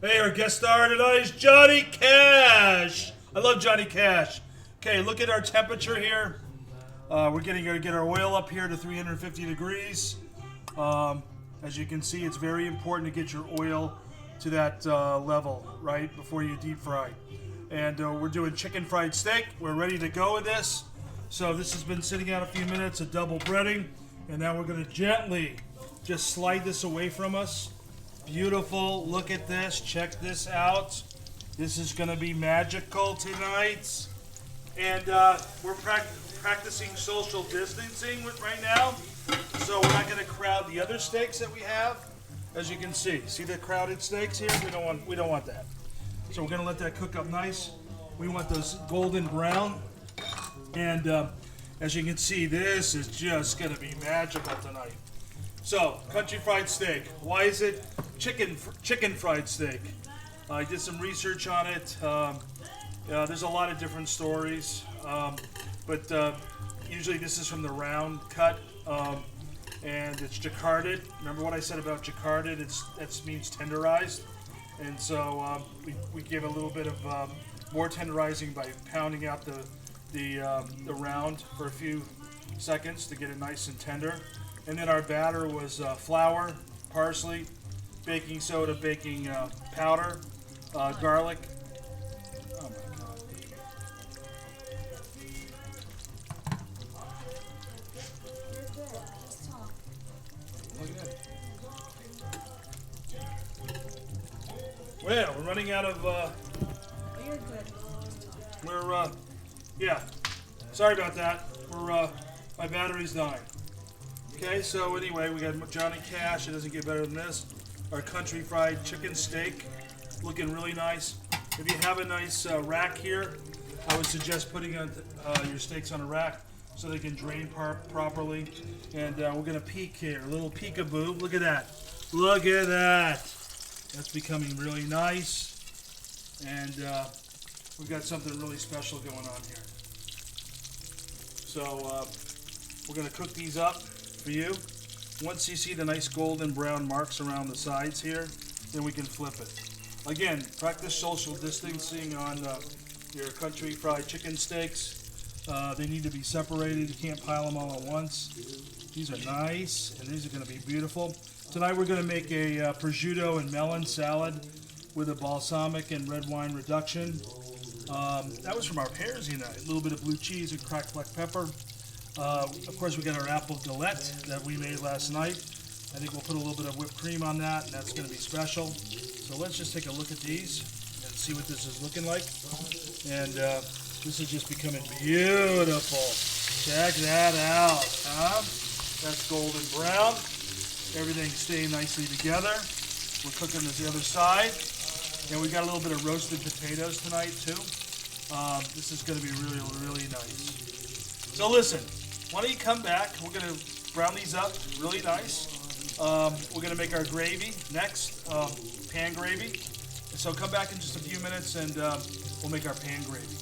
Hey, our guest star tonight is Johnny Cash. I love Johnny Cash. Okay, look at our temperature here. We're going to get our oil up here to 350 degrees. As you can see, it's very important to get your oil to that level, right, before you deep fry. And we're doing chicken fried steak. We're ready to go with this. So this has been sitting out a few minutes of double breading. And now we're going to gently just slide this away from us. Beautiful. Look at this. Check this out. This is going to be magical tonight. And we're practicing social distancing right now. So we're not going to crowd the other steaks that we have. As you can see the crowded steaks here? We don't want that. So we're going to let that cook up nice. We want those golden brown. And as you can see, this is just going to be magical tonight. So, country fried steak. Why is it chicken fried steak? I did some research on it. There's a lot of different stories, but usually this is from the round cut, and it's jacquarded. Remember what I said about jacquarded? That means tenderized, and so we give a little bit of more tenderizing by pounding out the round for a few seconds to get it nice and tender. And then our batter was flour, parsley, baking soda, baking powder, garlic. Oh my God. Look at that. Well, we're running out of. You're good. Yeah. Sorry about that. My battery's dying. Okay, so anyway, we got Johnny Cash. It doesn't get better than this. Our country fried chicken steak, looking really nice. If you have a nice rack here, I would suggest putting your steaks on a rack so they can drain properly. And we're gonna peek here, a little peekaboo. Look at that. Look at that. That's becoming really nice. And we've got something really special going on here. So we're gonna cook these up for you. Once you see the nice golden brown marks around the sides here, then we can flip it. Again, practice social distancing on your country fried chicken steaks. They need to be separated. You can't pile them all at once. These are nice, and these are going to be beautiful. Tonight we're going to make a prosciutto and melon salad with a balsamic and red wine reduction. That was from our pears night. A little bit of blue cheese and cracked black pepper. Of course, we got our apple galette that we made last night. I think we'll put a little bit of whipped cream on that, and that's going to be special. So let's just take a look at these and see what this is looking like. And this is just becoming beautiful. Check that out, huh? That's golden brown. Everything's staying nicely together. We're cooking the other side. And we got a little bit of roasted potatoes tonight, too. This is going to be really, really nice. So listen, why don't you come back? We're going to brown these up really nice. We're going to make our gravy next, pan gravy. So come back in just a few minutes and we'll make our pan gravy.